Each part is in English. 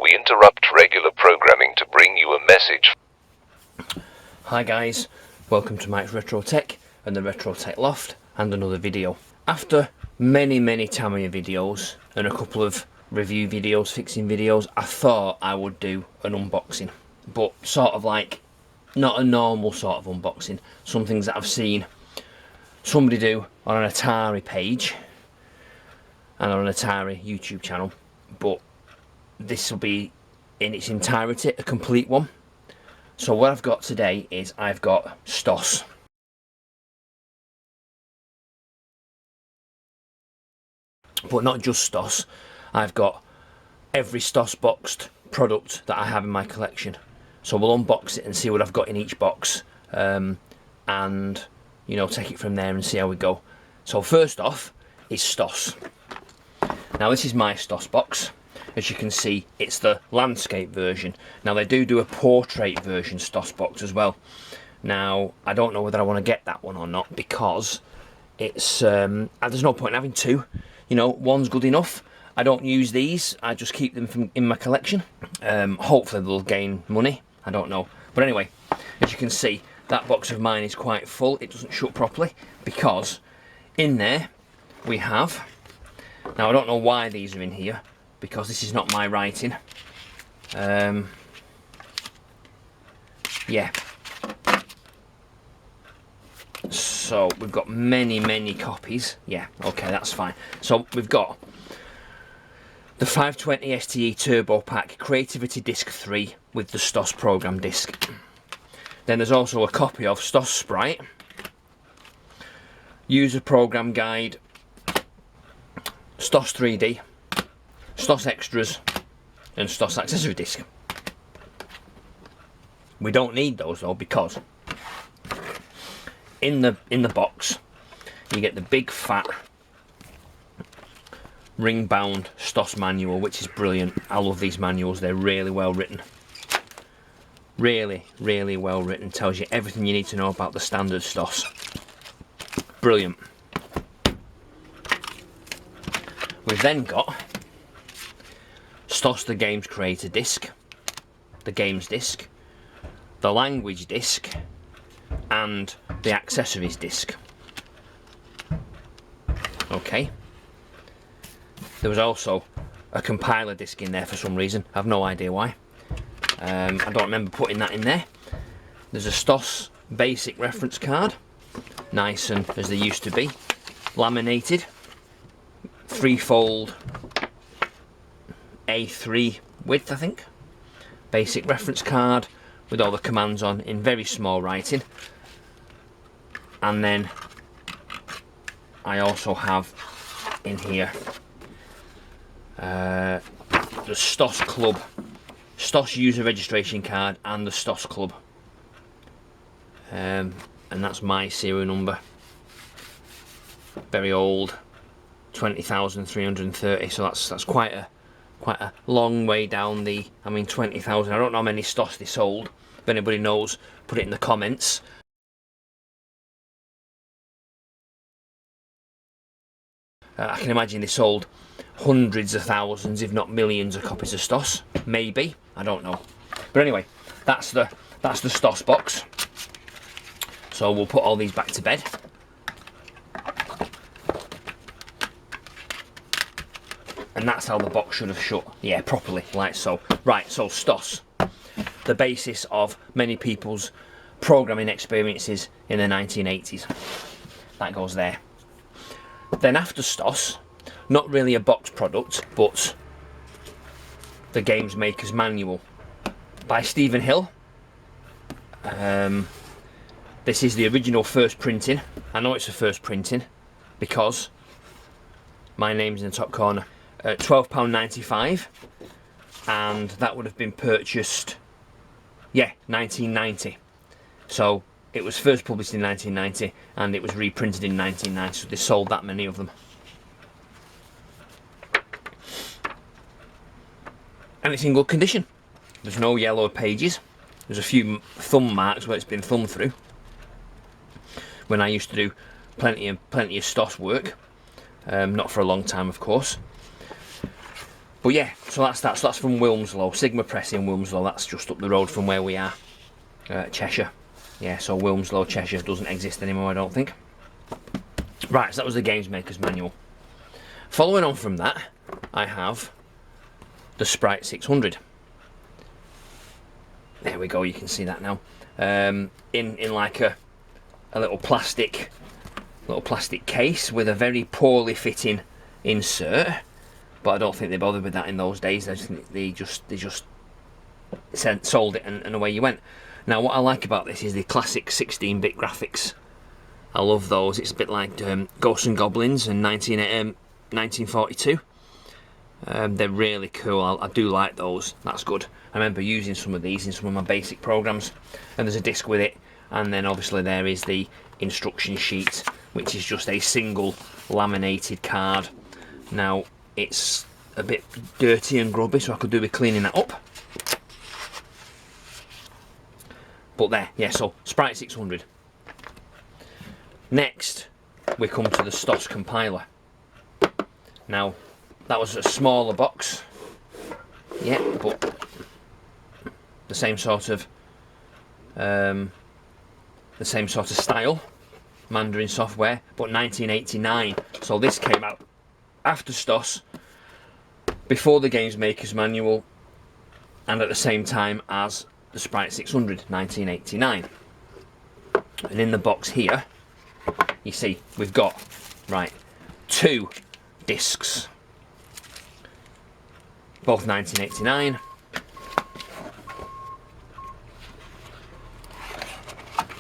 We interrupt regular programming to bring you a message. Hi guys, welcome to Mike's Retro Tech and the Retro Tech Loft and another video. After many Tamiya videos and a couple of review videos, fixing videos, I thought I would do an unboxing, but sort of like not a normal sort of unboxing, some things that I've seen somebody do on an Atari page and on an Atari YouTube channel, but this will be in its entirety a complete one. So what I've got today is I've got STOS. But not just STOS, I've got every STOS boxed product that I have in my collection. So we'll unbox it and see what I've got in each box, and you know, take it from there and see how we go. So first off is STOS. Now this is my STOS box. As you can see, it's the landscape version. Now they do a portrait version STOS box as well. Now I don't know whether I want to get that one or not, because it's there's no point in having two. You know, one's good enough. I don't use these, I just keep them in my collection. Hopefully they'll gain money, I don't know. But anyway, as you can see, that box of mine is quite full. It doesn't shut properly because in there we have, now I don't know why these are in here, because this is not my writing. Yeah. So we've got many copies. Yeah, okay, that's fine. So we've got the 520 STE Turbo Pack Creativity Disc 3 with the STOS program disc. Then there's also a copy of STOS Sprite, User Program Guide, STOS 3D, STOS Extras, and STOS Accessory Disc. We don't need those though, because in the box you get the big fat ring bound STOS manual, which is brilliant. I love these manuals, they're really well written. Really well written, tells you everything you need to know about the standard STOS. Brilliant. We've then got STOS the Games Creator disc, the Games disc, the Language disc, and the Accessories disc. Okay. There was also a compiler disc in there for some reason. I have no idea why. I don't remember putting that in there. There's a STOS basic reference card, nice and as they used to be, laminated, 3-fold A3 width, I think. Basic reference card with all the commands on in very small writing. And then I also have in here the STOS Club, STOS user registration card, and the STOS Club, and that's my serial number. Very old, 20,330. So that's quite a long way down the. I mean, 20,000. I don't know how many STOS they sold. If anybody knows, put it in the comments. I can imagine they sold hundreds of thousands, if not millions, of copies of STOS. Maybe, I don't know. But anyway, that's the STOS box. So we'll put all these back to bed. And that's how the box should have shut. Yeah, properly, like so. Right, so STOS, the basis of many people's programming experiences in the 1980s. That goes there. Then after STOS, not really a box product, but the Games Maker's Manual by Stephen Hill. This is the original first printing. I know it's the first printing because my name's in the top corner. £12.95, and that would have been purchased, yeah, 1990. So it was first published in 1990 and it was reprinted in 1990, so they sold that many of them. And it's in good condition. There's no yellow pages. There's a few thumb marks where it's been thumbed through. When I used to do plenty of STOS work. Not for a long time, of course. But yeah, so that's that. So that's from Wilmslow, Sigma Press in Wilmslow. That's just up the road from where we are, Cheshire. Yeah, so Wilmslow, Cheshire doesn't exist anymore, I don't think. Right, so that was the Games Maker's Manual. Following on from that, I have the Sprite 600. There we go, you can see that now. In like a little plastic case with a very poorly fitting insert. But I don't think they bothered with that in those days. They just sold it and away you went. Now what I like about this is the classic 16-bit graphics. I love those. It's a bit like Ghosts and Goblins in 1942. They're really cool. I do like those. That's good. I remember using some of these in some of my basic programs. And there's a disc with it. And then obviously there is the instruction sheet, which is just a single laminated card. Now it's a bit dirty and grubby, so I could do with cleaning that up. But there, yeah, so Sprite 600. Next, we come to the STOS Compiler. Now, that was a smaller box. Yeah, but the same sort of style, Mandarin software, but 1989. So this came out after STOS, before the Games Maker's Manual, and at the same time as the Sprite 600, 1989. And in the box here, you see, we've got, right, 2 discs, both 1989.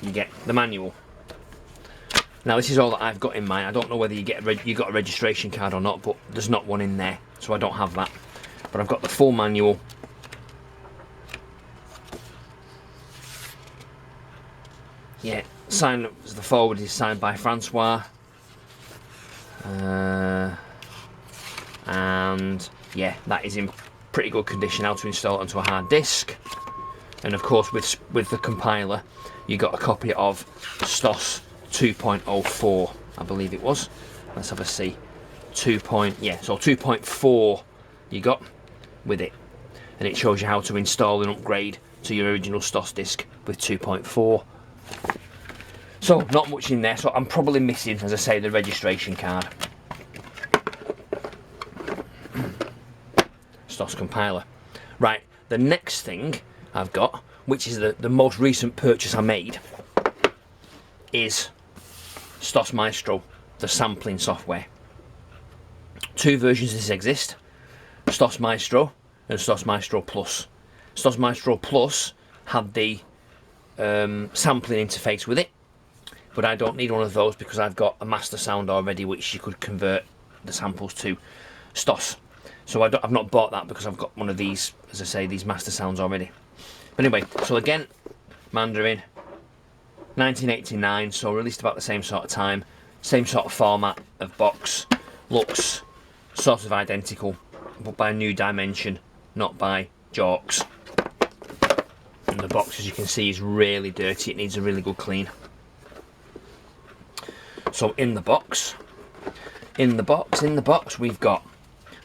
You get the manual. Now this is all that I've got in mine. I don't know whether you got a registration card or not, but there's not one in there, so I don't have that. But I've got the full manual. Yeah, the forward is signed by Francois. And yeah, that is in pretty good condition. How to install it onto a hard disk. And of course with the compiler, you got a copy of STOS 2.04, I believe it was. Let's have a see. So 2.4 you got with it, and it shows you how to install and upgrade to your original STOS disk with 2.4. So not much in there, so I'm probably missing, as I say, the registration card. STOS Compiler. Right, the next thing I've got, which is the most recent purchase I made, is STOS Maestro, the sampling software. 2 versions of this exist, STOS Maestro and STOS Maestro Plus. STOS Maestro Plus had the sampling interface with it, but I don't need one of those because I've got a master sound already, which you could convert the samples to STOS. So I've not bought that because I've got one of these, as I say, these master sounds already. But anyway, so again, Mandarin, 1989, so released about the same sort of time, same sort of format of box, looks sort of identical, but by a new dimension, not by Jorks. And the box, as you can see, is really dirty. It needs a really good clean. So in the box, we've got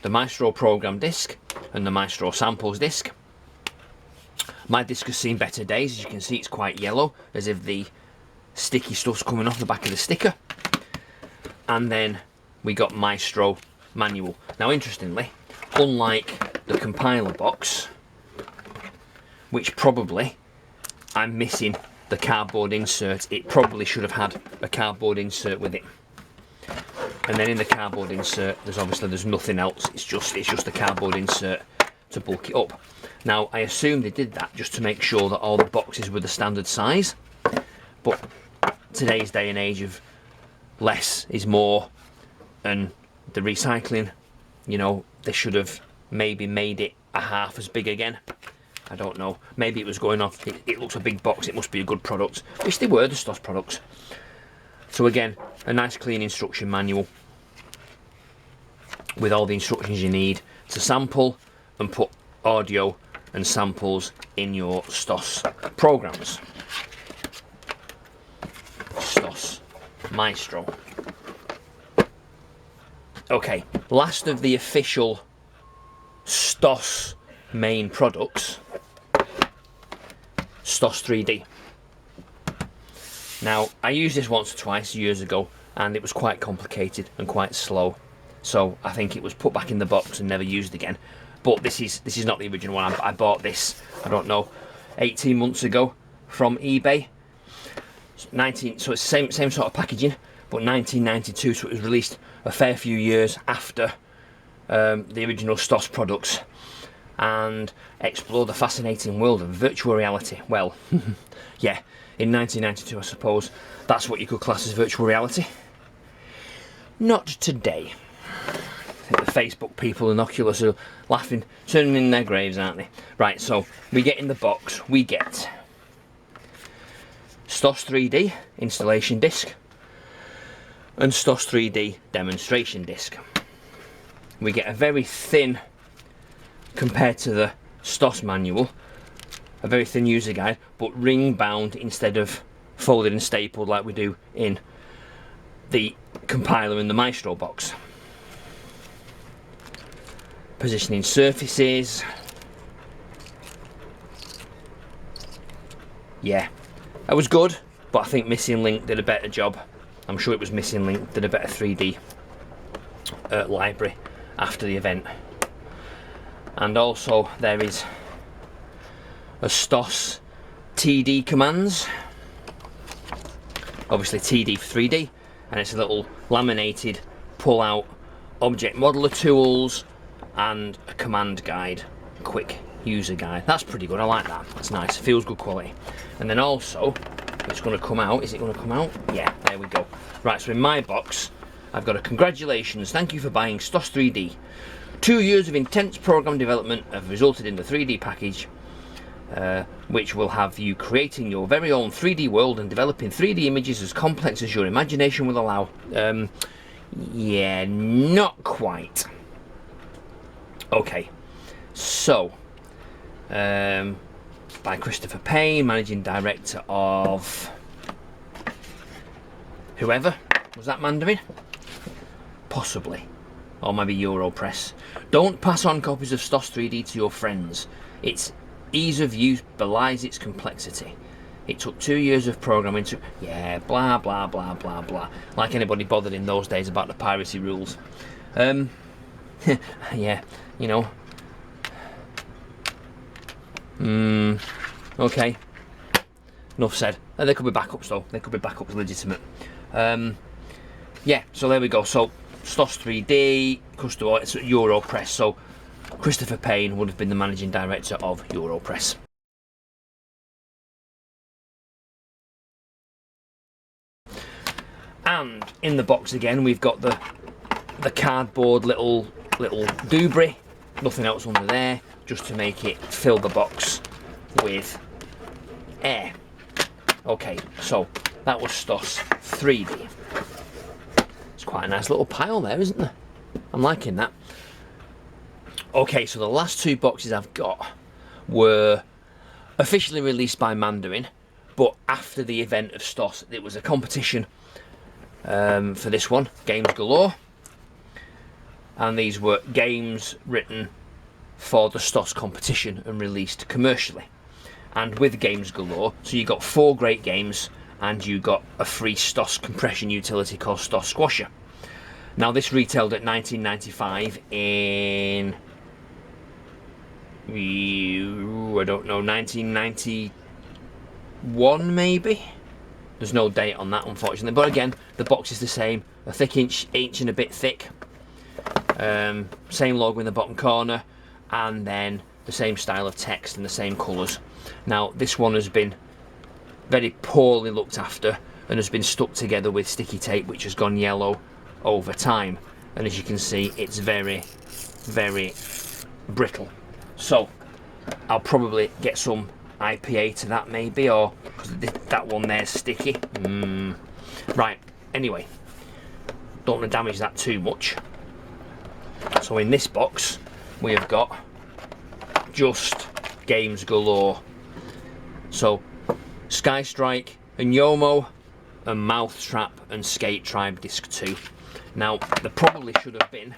the Maestro program disc and the Maestro samples disc. My disc has seen better days. As you can see, it's quite yellow, as if the sticky stuff's coming off the back of the sticker. And then we got Maestro manual. Now interestingly, unlike the compiler box, which probably I'm missing the cardboard insert, it probably should have had a cardboard insert with it. And then in the cardboard insert, there's nothing else. It's just the cardboard insert to bulk it up. Now I assume they did that just to make sure that all the boxes were the standard size. But today's day and age of less is more, and the recycling, you know, they should have maybe made it a half as big again. I don't know. Maybe it was going off. It looks a big box. It must be a good product, which they were, the STOS products. So again, a nice clean instruction manual with all the instructions you need to sample and put audio and samples in your STOS programs. STOS Maestro. Okay, last of the official STOS main products, STOS 3D. Now, I used this once or twice years ago, and it was quite complicated and quite slow, so I think it was put back in the box and never used again. But this is not the original one. I bought this, I don't know, 18 months ago from eBay. So it's the same sort of packaging, but 1992, so it was released a fair few years after the original STOS products, and explore the fascinating world of virtual reality. Well, yeah, in 1992, I suppose that's what you could class as virtual reality. Not today. I think the Facebook people and Oculus are laughing, turning in their graves, aren't they? Right, so we get in the box, we get STOS 3D installation disc and STOS 3D demonstration disc. We get a very thin, compared to the STOS manual, a very thin user guide, but ring bound instead of folded and stapled like we do in the compiler and the Maestro box. Positioning surfaces. Yeah, that was good, but I think Missing Link did a better job. I'm sure it was Missing Link did a better 3D library after the event. And also there is a STOS TD commands, obviously TD for 3D, and it's a little laminated pull out object modeler tools and a command guide, quick user guide. That's pretty good, I like that, that's nice, feels good quality. And then also it's going to come out, is it going to come out? Yeah, there we go. Right, so in my box I've got a congratulations, thank you for buying STOS 3D. 2 years of intense program development have resulted in the 3D package, which will have you creating your very own 3D world and developing 3D images as complex as your imagination will allow. Yeah, not quite. Okay, so by Chris Payne, managing director of whoever was that Mandarin? Possibly. Or maybe Europress. Don't pass on copies of STOS 3D to your friends. Its ease of use belies its complexity. It took 2 years of programming to... Yeah, blah, blah, blah, blah, blah. Like anybody bothered in those days about the piracy rules. Yeah, you know. Okay. Enough said. There could be backups though. There could be backups legitimate. Yeah, so there we go. So STOS 3D, customer, it's Europress. So Christopher Payne would have been the managing director of Europress. And in the box again, we've got the cardboard little doobry. Nothing else under there, just to make it fill the box with air. Okay, so that was STOS 3D. It's quite a nice little pile there, isn't there? I'm liking that. Okay, so the last 2 boxes I've got were officially released by Mandarin, but after the event of STOS. It was a competition for this one, Games Galore, and these were games written for the STOS competition and released commercially. And with Games Galore, so you got 4 great games and you got a free STOS compression utility called STOS Squasher. Now this retailed at $19.95 in, I don't know, 1991 maybe? There's no date on that unfortunately, but again the box is the same, a thick inch and a bit thick, same logo in the bottom corner, and then the same style of text and the same colours. Now this one has been very poorly looked after and has been stuck together with sticky tape which has gone yellow over time, and as you can see it's very brittle. So I'll probably get some IPA to that maybe, or because that one there's sticky. Right, anyway, don't want to damage that too much. So in this box we have got just Games Galore. So Sky Strike and Yomo and Mousetrap and Skate Tribe Disc 2. Now, there probably should have been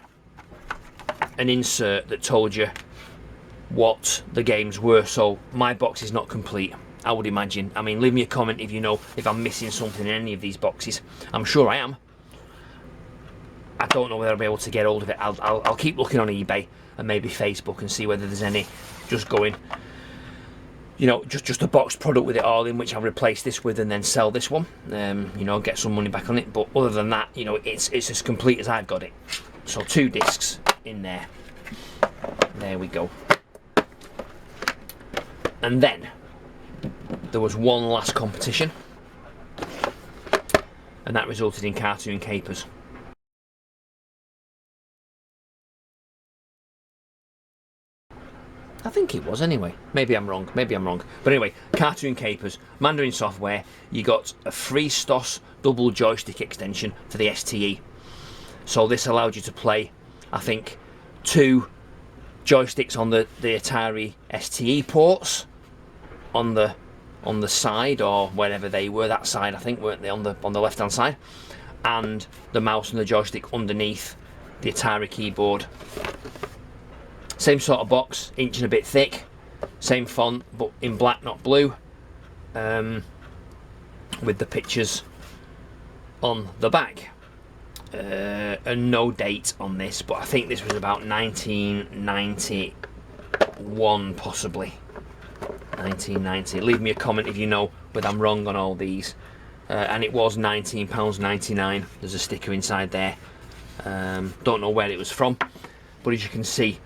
an insert that told you what the games were, so my box is not complete, I would imagine. I mean, leave me a comment if you know if I'm missing something in any of these boxes. I'm sure I am. I don't know whether I'll be able to get hold of it. I'll keep looking on eBay and maybe Facebook and see whether there's any just going, you know, just a boxed product with it all in, which I'll replace this with and then sell this one, you know, get some money back on it. But other than that, you know, it's as complete as I've got it. So 2 discs in there. There we go. And then there was one last competition, and that resulted in Cartoon Capers. I think it was anyway. Maybe I'm wrong. Maybe I'm wrong. But anyway, Cartoon Capers, Mandarin Software. You got a free STOS double joystick extension for the STE. So this allowed you to play, I think, 2 joysticks on the Atari STE ports on the side, or wherever they were, that side I think, weren't they, on the left hand side, and the mouse and the joystick underneath the Atari keyboard. Same sort of box, inch and a bit thick, same font but in black, not blue, with the pictures on the back. And no date on this, but I think this was about 1991 possibly. 1990. Leave me a comment if you know whether I'm wrong on all these. And it was £19.99. There's a sticker inside there. Don't know where it was from, but as you can see,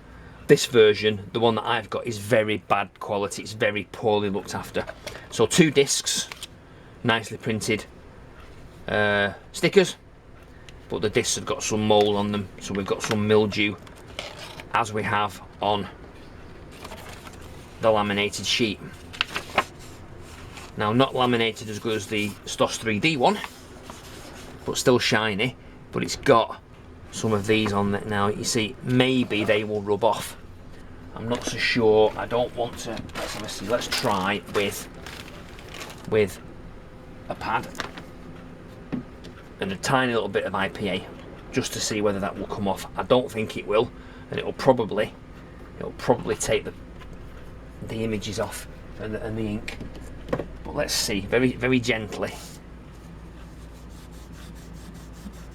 this version, the one that I've got, is very bad quality. It's very poorly looked after. So 2 discs, nicely printed stickers, but the discs have got some mould on them, so we've got some mildew, as we have on the laminated sheet. Now, not laminated as good as the STOS 3D one, but still shiny, but it's got some of these on it now. You see, maybe they will rub off. I'm not so sure. I don't want to. Let's have a see. Let's try with a pad and a tiny little bit of IPA, just to see whether that will come off. I don't think it will, and it'll probably take the images off and the ink. But let's see, very, very gently.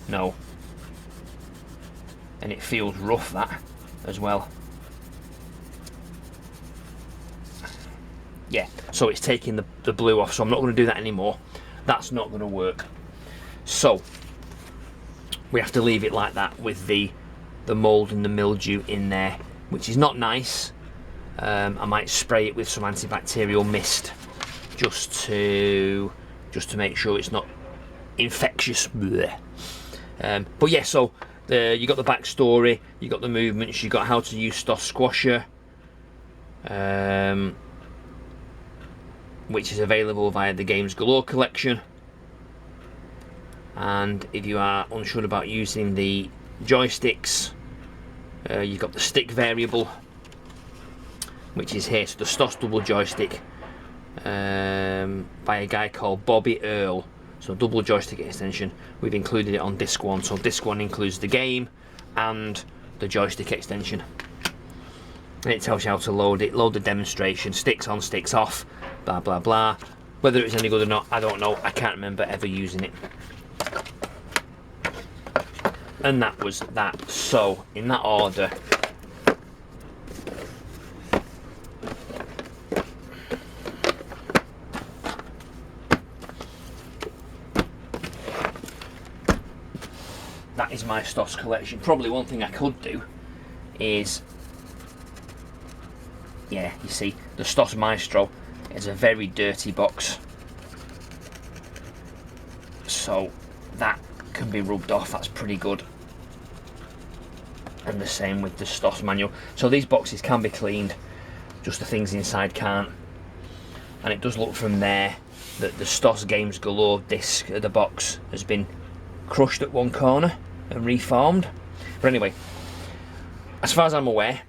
No. And it feels rough, that, as well. Yeah, so it's taking the blue off, so I'm not going to do that anymore. That's not going to work. So, we have to leave it like that with the mould and the mildew in there, which is not nice. I might spray it with some antibacterial mist just to make sure it's not infectious. But yeah, so you got the backstory, you got the movements, you got how to use STOS Squasher, which is available via the Games Galore collection. And if you are unsure about using the joysticks, you've got the stick variable, which is here. So the STOS double joystick by a guy called Bobby Earl. So double joystick extension, we've included it on disc 1. So disc 1 includes the game and the joystick extension. And it tells you how to load it, load the demonstration, sticks on, sticks off, blah blah blah. Whether it's any good or not, I don't know. I can't remember ever using it. And that was that. So in that order, that is my STOS collection. Probably one thing I could do is, yeah, you see, the STOS Maestro is a very dirty box, so that can be rubbed off. That's pretty good. And the same with the STOS manual. So these boxes can be cleaned, just the things inside can't. And it does look from there that the STOS Games Galore disc of the box has been crushed at one corner and reformed. But anyway, as far as I'm aware,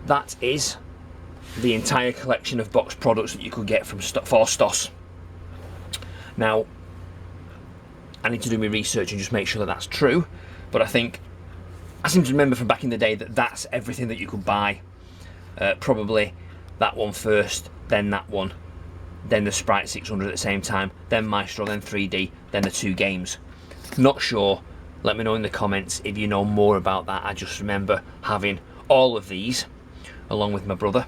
that is the entire collection of box products that you could get from for STOS. Now, I need to do my research and just make sure that that's true, but I seem to remember from back in the day that that's everything that you could buy. Probably that one first, then that one, then the Sprite 600 at the same time, then Maestro, then 3D, then the 2 games. Not sure. Let me know in the comments if you know more about that. I just remember having all of these, along with my brother,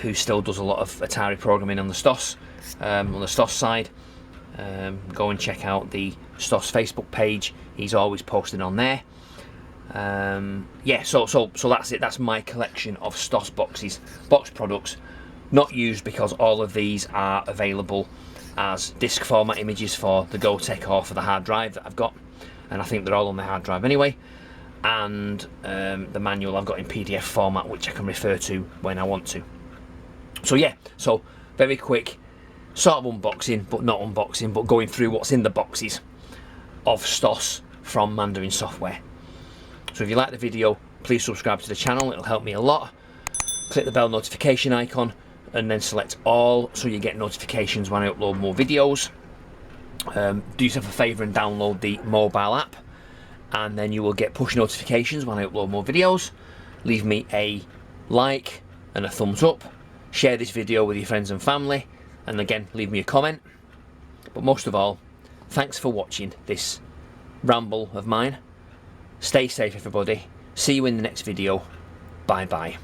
who still does a lot of Atari programming on the STOS side. Go and check out the STOS Facebook page. He's always posting on there. Yeah, so that's it. That's my collection of STOS boxes, box products, not used because all of these are available as disc format images for the GoTech or for the hard drive that I've got, and I think they're all on the hard drive anyway. And the manual I've got in PDF format, which I can refer to when I want to. So yeah, so very quick sort of unboxing, but not unboxing, but going through what's in the boxes of STOS from Mandarin Software. So if you like the video, please subscribe to the channel, it'll help me a lot. Click the bell notification icon and then select all so you get notifications when I upload more videos. Do yourself a favour and download the mobile app, and then you will get push notifications when I upload more videos. Leave me a like and a thumbs up. Share this video with your friends and family, and again, leave me a comment. But most of all, thanks for watching this ramble of mine. Stay safe, everybody. See you in the next video. Bye bye.